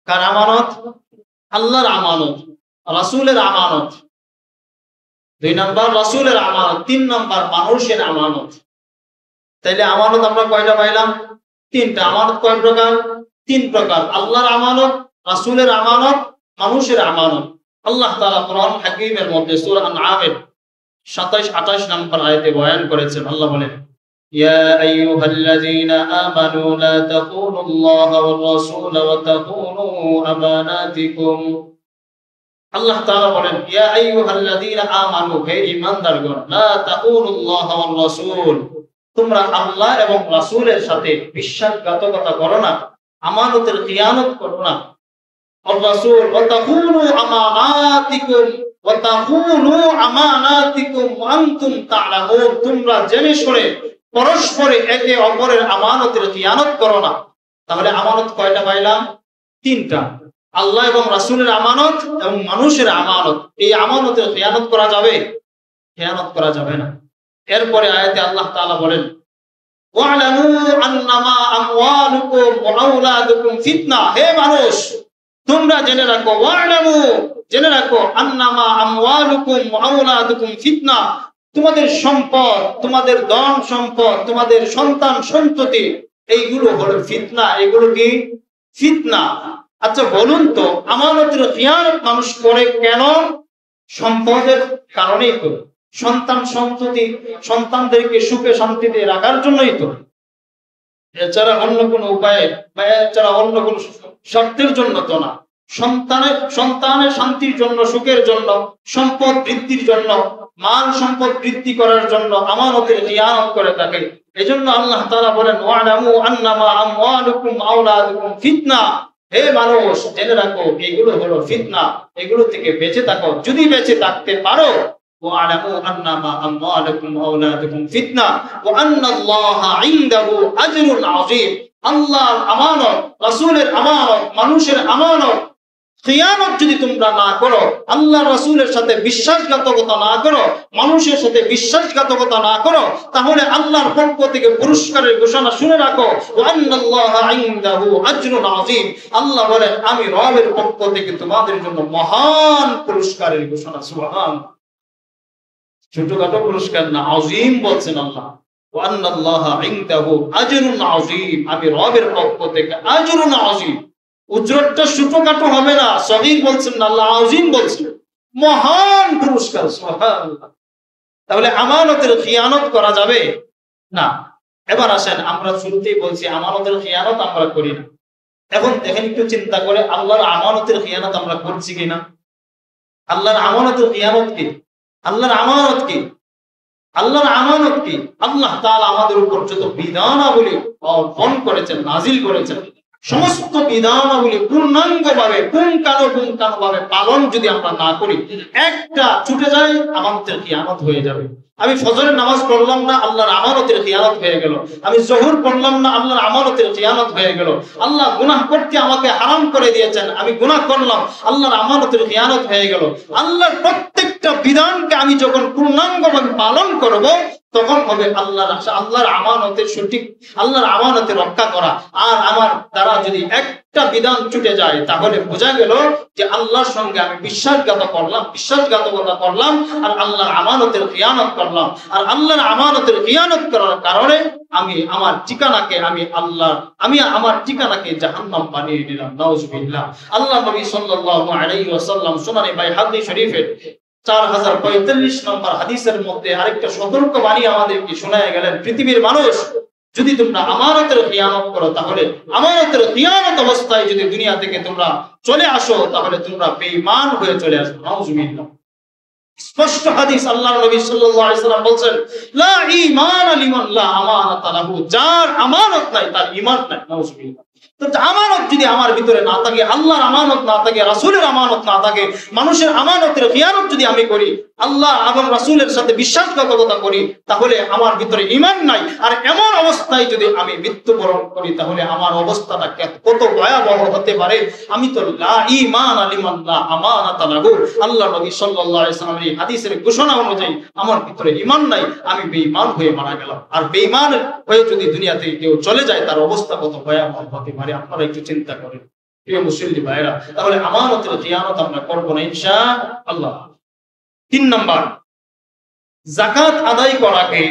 কার আমানত? আল্লাহর আমানত, রাসূলের আমানত। 2 নাম্বার রাসূলের আমানত, 3 নাম্বার মানুষের আমানত। তাইলে আমানত আমরা কয়টা পাইলাম? 3টা। আমানত কয় প্রকার? 3 প্রকার। আল্লাহর আমানত, রাসূলের আমানত, মানুষের আমানত। আল্লাহ তাআলা কোরআন হাকীমের মধ্যে সূরা আনআমের 27-28 নম্বর আয়াতে বয়ান করেছেন। আল্লাহ বলেন, ইয়া আইয়ুহাল্লাযীনা আমানু লা তাখুনুল্লাহা ওয়ার রাসূলা ওয়া তাখুনু আমানাতিকুম। আল্লাহ তাআলা বলেন, ইয়া আইয়ুহাল্লাযীনা আমানু, হে ঈমানদারগণ, লা তাখুনুল্লাহা ওয়ার রাসূল, তোমরা আল্লাহ এবং রাসূলের সাথে বিশ্বাসঘাতকতা করো না, আমানতের খিয়ানত করো না। আর রাসূল ওয়া তাখুনু আমানাতিকুম ওয়া তাখুনু আমানাতিকুম ওয়া আনতুম তা'লামুন, তোমরা জেনে শুনে পরস্পরে একে অপরের আমানতের খিয়ানত করো না। তাহলে আমানত কয়টা পাইলাম? 3টা। আল্লাহ এবং রাসূলের আমানত এবং মানুষের আমানত। এই আমানতের খিয়ানত করা যাবে? খিয়ানত করা যাবে না। এরপরে আয়াতে আল্লাহ তাআলা বলেন, ওয়া'লামু আন্নামা আমওয়ালুকুম ওয়া আওলাদুকুম ফিতনা, হে মানুষ তোমরা জেনে রাখো, ওয়া'লামু, জেনে রাখো, আন্নামা আমওয়ালুকুম ওয়া আওলাদুকুম ফিতনা, তোমাদের সম্পদ, তোমাদের ধন সম্পদ, তোমাদের সন্তান সন্ততি, এইগুলো হলো ফিতনা। এগুলো কি? ফিতনা। আচ্ছা বলুন তো, আমানতের খিয়ানত মানুষ করে কেন? সম্পদের কারণেই করে। সন্তান সন্ততি, সন্তানদেরকে সুখে শান্তিতে রাখার জন্যই তো। এছাড়া অন্য কোনো উপায়ে বা এছাড়া অন্য কোনো স্বার্থের জন্য তো না। সন্তানের শান্তির জন্য, সুখের জন্য, সম্পদ বৃদ্ধির জন্য, মাল সম্পদ বৃদ্ধি করার জন্য আমানতের খিয়ানত করে থাকে। এজন্য আল্লাহ তাআলা বলেন, ওয়া'লামু আন্নামা আমওয়ালুকুম ওয়া আওলাদুকুম ফিতনা, হে মানুষ জেনে রাখো এগুলো হলো ফিতনা, এগুলো থেকে বেঁচে থাকো। যদি বেঁচে থাকতে পারো, ওয়া'লামু আন্নামা আমওয়ালুকুম ওয়া আওলাদুকুম ফিতনা ওয়া আন্নাল্লাহা ইনদাহু আজরুন আযীম। আল্লাহর আমানত, রাসূলের আমানত, মানুষের আমানত খিয়ানত যদি তোমরা না করো, আল্লাহ রাসূলের সাথে বিশ্বাসঘাতকতা না করো, মানুষের সাথে বিশ্বাসঘাতকতা না করো, তাহলে আল্লাহর পক্ষ থেকে পুরস্কারের ঘোষণা শুনে রাখো, ওয়া আন্নাল্লাহা ইনদাহু আজরুন আযীম। আল্লাহ বলেন, আমি রবের পক্ষ থেকে তোমাদের জন্য মহান পুরস্কারের ঘোষণা। সুবহানাল্লাহ। ছোটখাটো পুরস্কার না, আযীম বলছেন আল্লাহ। ওয়া আন্নাল্লাহা ইনদাহু আজরুন আযীম, আমি রবের পক্ষ থেকে আজরুন আযীম। উজরতটা ছোটখাটো হবে না, সগীর বলছেন না, আল্লাহ আযীম বলছেন, মহান পুরস্কার। সুবহানাল্লাহ। তাহলে আমানতের খিয়ানত করা যাবে না। এবার আসেন, আমরা শুরুতেই বলছি আমানতের খিয়ানত আমরা করি না। এখন দেখেন একটু চিন্তা করে, আল্লাহর আমানতের খিয়ানত আমরা করছি কিনা? আল্লাহর আমানতের খিয়ানত কি? আল্লাহর আমানত কি? আল্লাহর আমানত কি? আল্লাহ তাআলা আমাদের উপর যত বিধানাবলী অর্পণ করেছেন, নাজিল করেছেন, সমস্ত বিধানাবলী পূর্ণাঙ্গভাবে পুঙ্খানুপুঙ্খানুভাবে পালন যদি আমরা না করি, একটা ছুটে যায়, আমানতের খিয়ানত হয়ে যাবে। আমি ফজরের নামাজ পড়লাম না, আল্লাহর আমানতের খিয়ানত হয়ে গেল। আমি জোহর পড়লাম না, আল্লাহর আমানতের খিয়ানত হয়ে গেল। আল্লাহ গুনাহ করতে আমাকে হারাম করে দিয়েছেন, আমি গুনাহ করলাম, আল্লাহর আমানতের খিয়ানত হয়ে গেল। আল্লাহর প্রত্যেকটা বিধানকে আমি যখন পূর্ণাঙ্গভাবে পালন করব, তখন হবে আল্লাহর আমানতের সঠিক, আল্লাহর আমানতের রক্ষা করা। আর আমার দ্বারা যদি একটা বিধান ছুটে যায়, তাহলে বোঝা গেল যে আল্লাহর সঙ্গে আমি বিশ্বাসঘাতকতা করলাম, আর আল্লাহর আমানতের খিয়ানত করলাম। আর আল্লাহর আমানতের খিয়ানত করার কারণে আমি আমার ঠিকানাকে জাহান্নাম বানিয়ে দিলাম। নাউজুবিল্লাহ। আল্লাহ নবী সাল্লাল্লাহু আলাইহি ওয়াসাল্লাম সুনানে বাইহাকী শরীফের 4045 নম্বর হাদিসের মধ্যে আরেকটা সতর্ক বাণী আমাদেরকে শোনায় গেলেন, পৃথিবীর মানুষ, যদি তোমরা আমানতের খিয়ানত করো, তাহলে আমানতের খিয়ানত অবস্থায় যদি দুনিয়া থেকে তোমরা চলে আসো, তাহলে তোমরা বেঈমান হয়ে চলে আসবে। নাউজুবিল্লাহ। স্পষ্ট হাদিস, আল্লাহর নবী সাল্লাল্লাহু আলাইহি ওয়াসাল্লাম বলেন, লা ঈমান লিমান লা আমানাতা লাহু, যার আমানত নাই তার ঈমান নাই। নাউজুবিল্লাহ। তো আমানত যদি আমার ভিতরে না থাকে, আল্লাহর আমানত না থাকে, রাসূলের আমানত না থাকে, মানুষের আমানতের খিয়ানত যদি আমি করি, আল্লাহ এবং রাসূলের সাথে বিশ্বাসঘাতকতা করি, তাহলে আমার ভিতরে ঈমান নাই। আর এমন অবস্থায় যদি আমি মৃত্যুবরণ করি, তাহলে আমার অবস্থাটা কত ভয়াবহ হতে পারে। আমি তো লা ঈমান লিমান লা আমানাতা লাহু, আল্লাহ নবী সাল্লাল্লাহু আলাইহি ওয়াসাল্লামের এই হাদিসের ঘোষণা অনুযায়ী আমার ভিতরে ঈমান নাই, আমি বেঈমান হয়ে মারা গেলাম। আর বেঈমান হয়ে যদি দুনিয়া থেকে কেউ চলে যায়, তার অবস্থা কত ভয়াবহ হতে পারে, আপনারা একটু চিন্তা করেন। প্রিয় মুসল্লি ভাইরা, তাহলে আমানতের খিয়ানত আমরা করব না ইনশাআল্লাহ। 3 নাম্বার, যাকাত আদায় করাকে